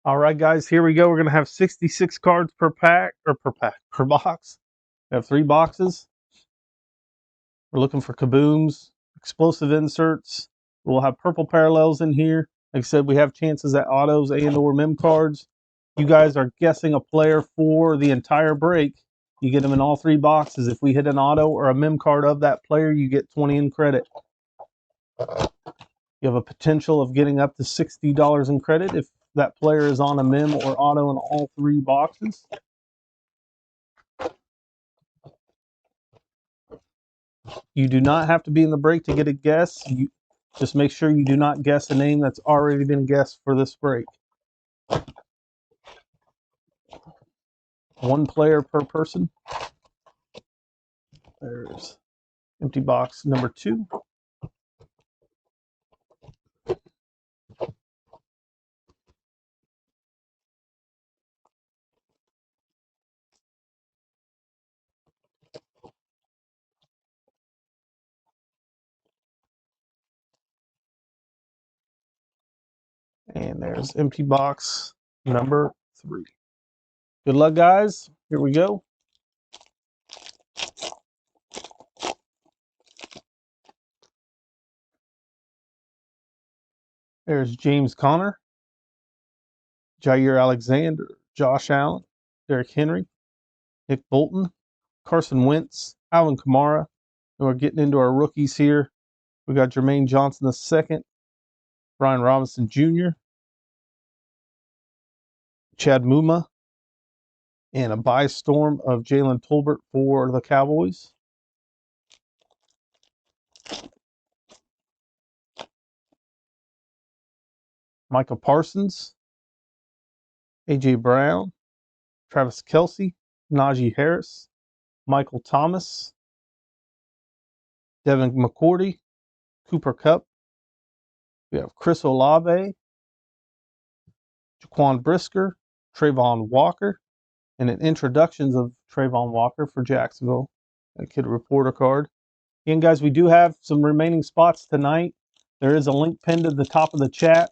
All right, guys, here we go. We're going to have 66 cards per pack, or per box. We have 3 boxes. We're looking for kabooms, explosive inserts. We'll have purple parallels in here. Like I said, we have chances at autos and or mem cards. You guys are guessing a player for the entire break. You get them in all 3 boxes. If we hit an auto or a mem card of that player, you get 20 in credit. You have a potential of getting up to $60 in credit if that player is on a mem or auto in all 3 boxes. You do not have to be in the break to get a guess. You just make sure you do not guess a name that's already been guessed for this break. 1 player per person. There's empty box number 2. And there's empty box number 3. Good luck, guys. Here we go. There's James Conner, Jair Alexander, Josh Allen, Derrick Henry, Nick Bolton, Carson Wentz, Alvin Kamara. And we're getting into our rookies here. We got Jermaine Johnson II, Brian Robinson Jr., Chad Muma, and a buy storm of Jalen Tolbert for the Cowboys. Michael Parsons, A.J. Brown, Travis Kelce, Najee Harris, Michael Thomas, Devin McCourty, Cooper Kupp. We have Chris Olave, Jaquan Brisker, Trayvon Walker, and an introductions of Trayvon Walker for Jacksonville. A kid reporter card. Again, guys, we do have some remaining spots tonight. There is a link pinned at the top of the chat.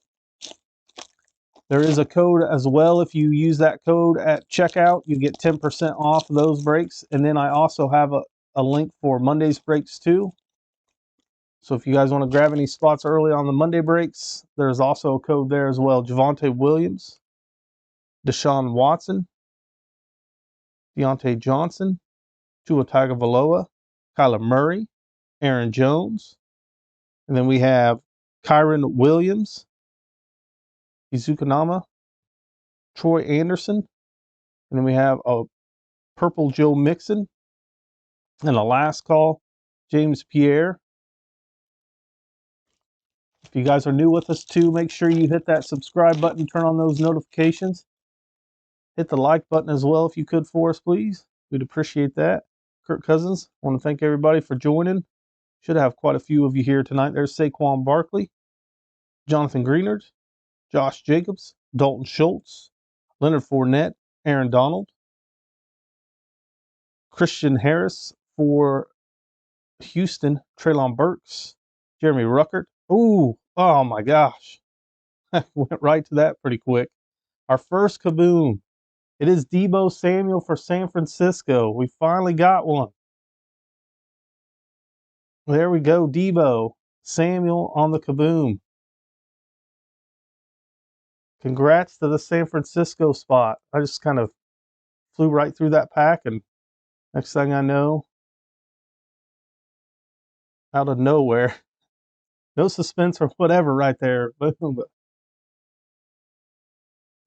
There is a code as well. If you use that code at checkout, you get 10% off those breaks. And then I also have a link for Monday's breaks too. So if you guys want to grab any spots early on the Monday breaks, there's also a code there as well. Javonte Williams, Deshaun Watson, Deontay Johnson, Tua Tagovailoa, Kyler Murray, Aaron Jones. And then we have Kyron Williams, Izukanama, Troy Anderson. And then we have a purple Joe Mixon. And a last call, James Pierre. If you guys are new with us too, make sure you hit that subscribe button, turn on those notifications. Hit the like button as well if you could for us, please. We'd appreciate that. Kirk Cousins, I want to thank everybody for joining. Should have quite a few of you here tonight. There's Saquon Barkley, Jonathan Greenard, Josh Jacobs, Dalton Schultz, Leonard Fournette, Aaron Donald, Christian Harris for Houston, Treylon Burks, Jeremy Ruckert. Ooh, oh my gosh. Went right to that pretty quick. Our first kaboom. It is Deebo Samuel for San Francisco. We finally got one. There we go, Deebo Samuel on the kaboom. Congrats to the San Francisco spot. I just kind of flew right through that pack, and next thing I know, out of nowhere, no suspense or whatever right there. Boom.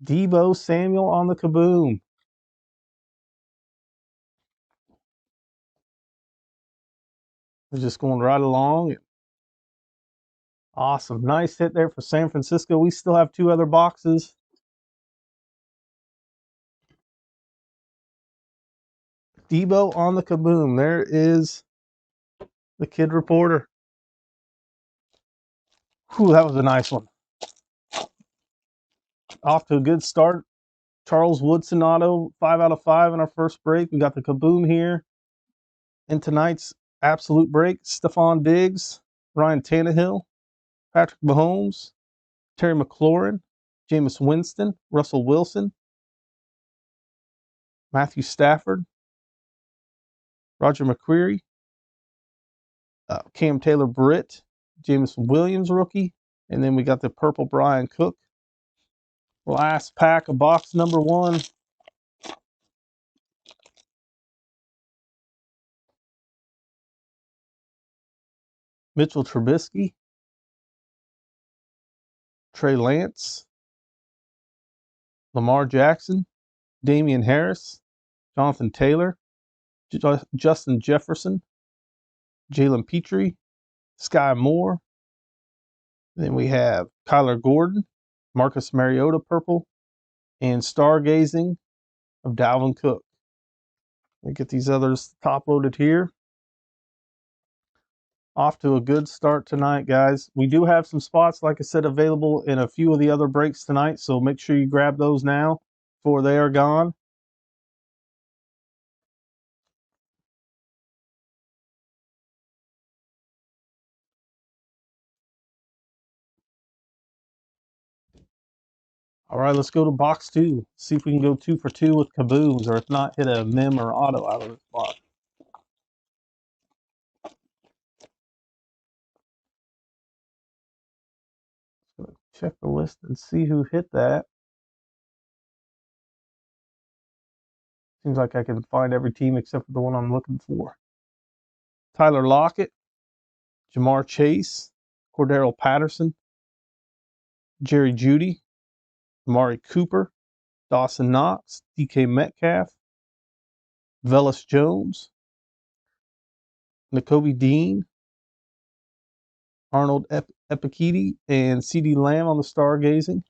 Deebo Samuel on the kaboom. We're just going right along. Awesome. Nice hit there for San Francisco. We still have 2 other boxes. Deebo on the kaboom. There is the kid reporter. Whew, that was a nice one. Off to a good start. Charles Woodson auto, 5 out of 5 in our first break. We got the kaboom here. In tonight's absolute break, Stephon Diggs, Ryan Tannehill, Patrick Mahomes, Terry McLaurin, Jameis Winston, Russell Wilson, Matthew Stafford, Roger McCreary, Cam Taylor-Britt, Jameson Williams rookie, and then we got the purple Brian Cook. Last pack of box number 1. Mitchell Trubisky, Trey Lance, Lamar Jackson, Damian Harris, Jonathan Taylor, Justin Jefferson, Jalen Petrie, Sky Moore. Then we have Kyler Gordon, Marcus Mariota purple, and Stargazing of Dalvin Cook. Let me get these others top loaded here. Off to a good start tonight, guys. We do have some spots, like I said, available in a few of the other breaks tonight, so make sure you grab those now before they are gone. All right, let's go to box 2. See if we can go 2 for 2 with kabooms, or if not, hit a mem or auto out of the spot. Check the list and see who hit that. Seems like I can find every team except for the one I'm looking for. Tyler Lockett, Jamar Chase, Cordero Patterson, Jerry Jeudy, Amari Cooper, Dawson Knox, DK Metcalf, Velus Jones, Nakobe Dean, Arnold Epikidi, and CD Lamb on the Stargazing.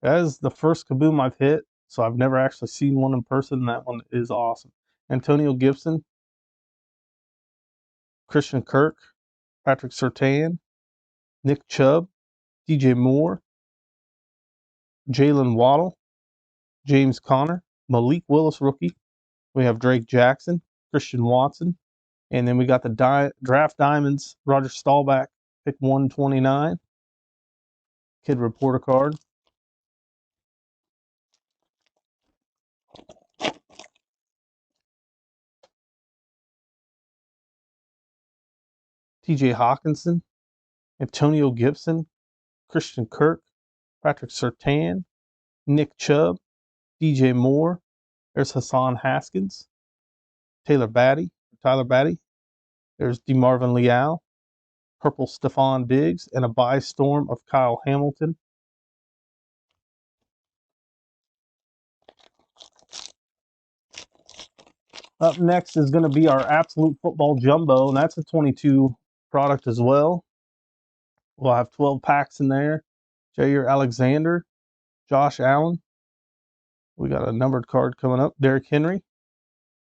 That is the first kaboom I've hit, so I've never actually seen one in person. That one is awesome. Antonio Gibson, Christian Kirk, Patrick Surtain, Nick Chubb, DJ Moore, Jalen Waddle, James Conner, Malik Willis rookie. We have Drake Jackson, Christian Watson, and then we got the draft diamonds, Roger Staubach, pick 129, kid reporter card. TJ Hawkinson, Antonio Gibson, Christian Kirk, Patrick Surtain, Nick Chubb, DJ Moore. There's Hassan Haskins, Tyler Batty. There's DeMarvin Leal, purple Stephon Diggs, and a buy storm of Kyle Hamilton. Up next is going to be our Absolute Football Jumbo, and that's a 22 product as well. We'll have 12 packs in there. Jair Alexander, Josh Allen. We got a numbered card coming up. Derrick Henry,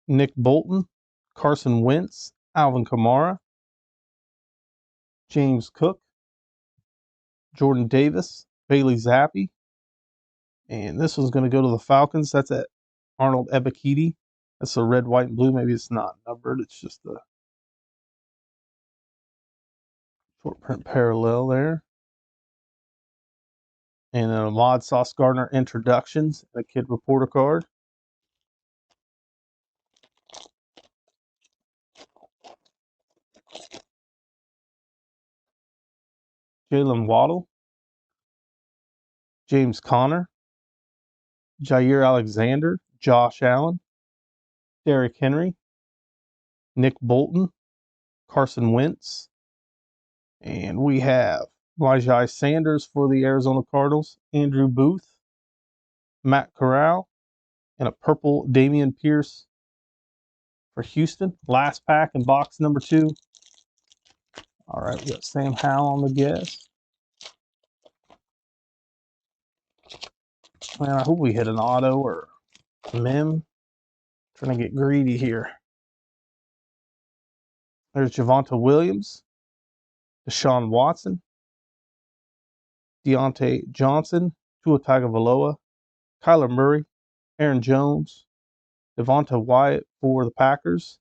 Nick Bolton, Carson Wentz, Alvin Kamara, James Cook, Jordan Davis, Bailey Zappi. And this one's going to go to the Falcons. That's at Arnold Ebikidi. That's a red, white, and blue. Maybe it's not numbered. It's just a short print parallel there. And then a Mod Sauce Gardner introductions, a kid reporter card. Jalen Waddle, James Conner, Jair Alexander, Josh Allen, Derrick Henry, Nick Bolton, Carson Wentz, and we have Elijah Sanders for the Arizona Cardinals, Andrew Booth, Matt Corral, and a purple Dameon Pierce for Houston. Last pack in box number 2. All right, we got Sam Howell on the guess. Man, I hope we hit an auto or a mem. Trying to get greedy here. There's Javonte Williams, Deshaun Watson, Deontay Johnson, Tua Tagovailoa, Kyler Murray, Aaron Jones, Devonta Wyatt for the Packers.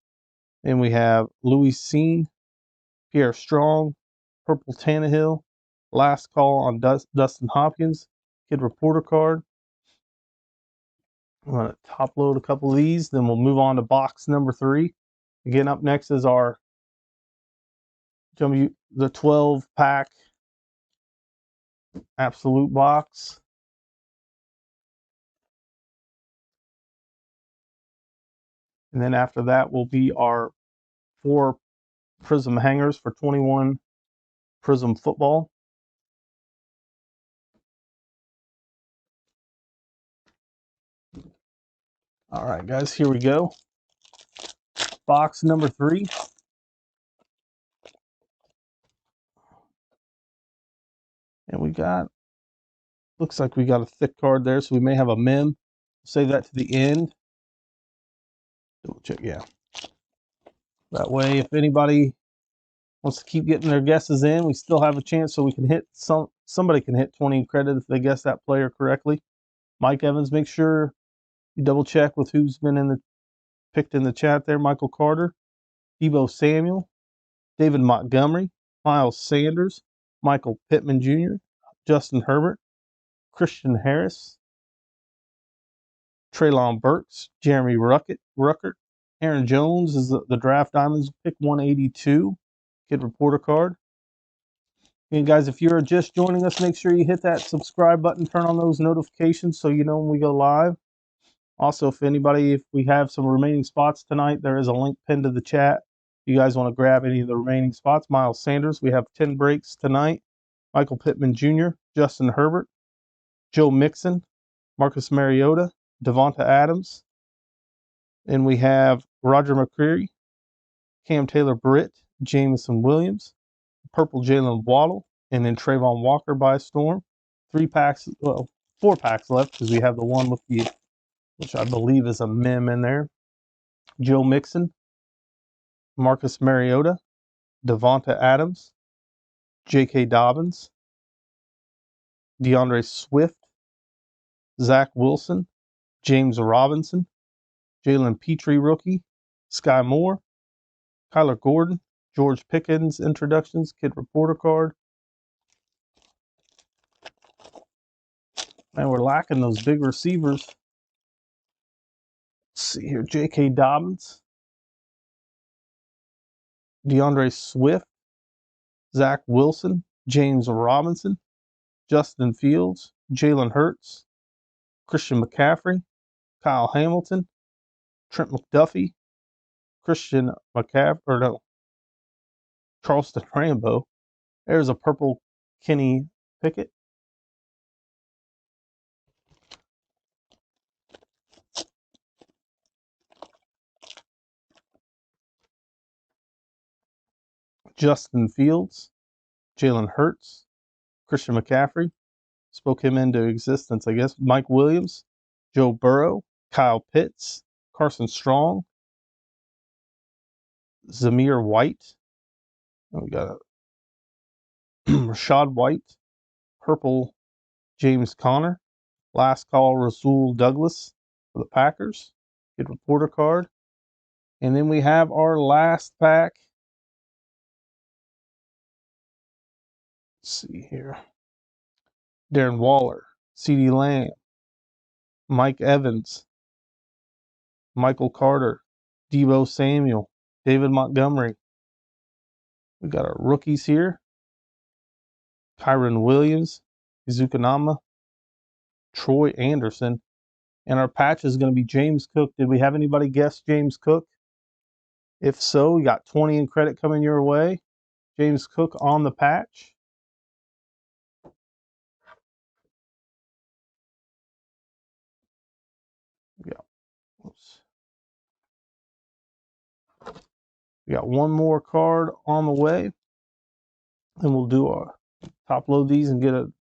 And we have Louis Cine, Pierre Strong, Purple Tannehill, last call on Dustin Hopkins, Kid Reporter card. I'm going to top load a couple of these, then we'll move on to box number 3. Again, up next is our the 12-pack absolute box. And then after that will be our 4 prism hangers for 21 prism football. All right, guys, here we go. Box number 3. And we got, looks like we got a thick card there, so we may have a mem. Save that to the end. Double check, yeah. That way, if anybody wants to keep getting their guesses in, we still have a chance, so we can hit somebody can hit 20 credit if they guess that player correctly. Mike Evans, make sure you double check with who's been picked in the chat there. Michael Carter, Deebo Samuel, David Montgomery, Miles Sanders, Michael Pittman Jr., Justin Herbert, Christian Harris, Treylon Burks, Jeremy Ruckert, Aaron Jones is the Draft Diamonds pick 182, Kid Reporter card. And guys, if you're just joining us, make sure you hit that subscribe button, turn on those notifications so you know when we go live. Also, if we have some remaining spots tonight, there is a link pinned to the chat. If you guys want to grab any of the remaining spots, Miles Sanders, we have 10 breaks tonight. Michael Pittman Jr., Justin Herbert, Joe Mixon, Marcus Mariota, Devonta Adams. And we have Roger McCreary, Cam Taylor-Britt, Jameson Williams, purple Jalen Waddle, and then Trayvon Walker by storm. 4 packs left because we have the one with the, which I believe is a mem in there. Joe Mixon, Marcus Mariota, Devonta Adams, J.K. Dobbins, DeAndre Swift, Zach Wilson, James Robinson, Jalen Petrie rookie, Sky Moore, Kyler Gordon, George Pickens introductions, Kid Reporter card. Man, we're lacking those big receivers. Let's see here, J.K. Dobbins, DeAndre Swift, Zach Wilson, James Robinson, Justin Fields, Jalen Hurts, Christian McCaffrey, Kyle Hamilton, Trent McDuffie, Christian Charleston Rambo. There's a purple Kenny Pickett. Justin Fields, Jalen Hurts, Christian McCaffrey. Spoke him into existence, I guess. Mike Williams, Joe Burrow, Kyle Pitts, Carson Strong, Zamir White. We got Rashad White, purple James Conner, last call Rasul Douglas for the Packers. Good reporter card. And then we have our last pack. Let's see here. Darren Waller, CeeDee Lamb, Mike Evans, Michael Carter, Deebo Samuel, David Montgomery. We got our rookies here. Kyron Williams, Izukanama, Troy Anderson. And our patch is going to be James Cook. Did we have anybody guess James Cook? If so, you got 20 in credit coming your way. James Cook on the patch. We got one more card on the way. And we'll do our top load these and get a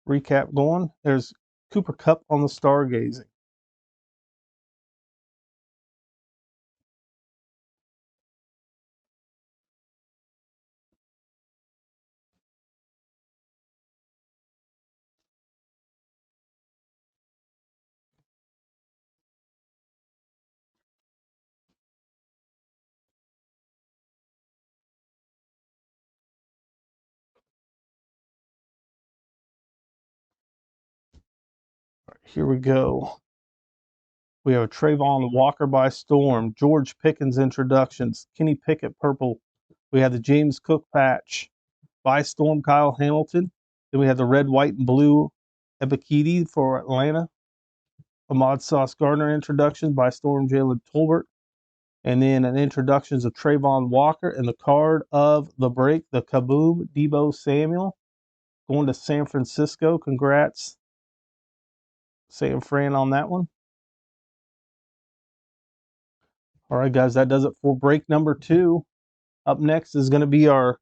recap going. There's Cooper Kupp on the stargazing. Here we go. We have a Trayvon Walker by Storm, George Pickens introductions, Kenny Pickett purple. We have the James Cook patch by Storm, Kyle Hamilton. Then we have the red, white, and blue Ebikidi for Atlanta. Ahmad Sauce Gardner introductions by Storm, Jalen Tolbert. And then an introductions of Trayvon Walker and the card of the break, the Kaboom Debo Samuel. Going to San Francisco. Congrats, San Fran, on that one. All right, guys, that does it for break number 2. Up next is going to be our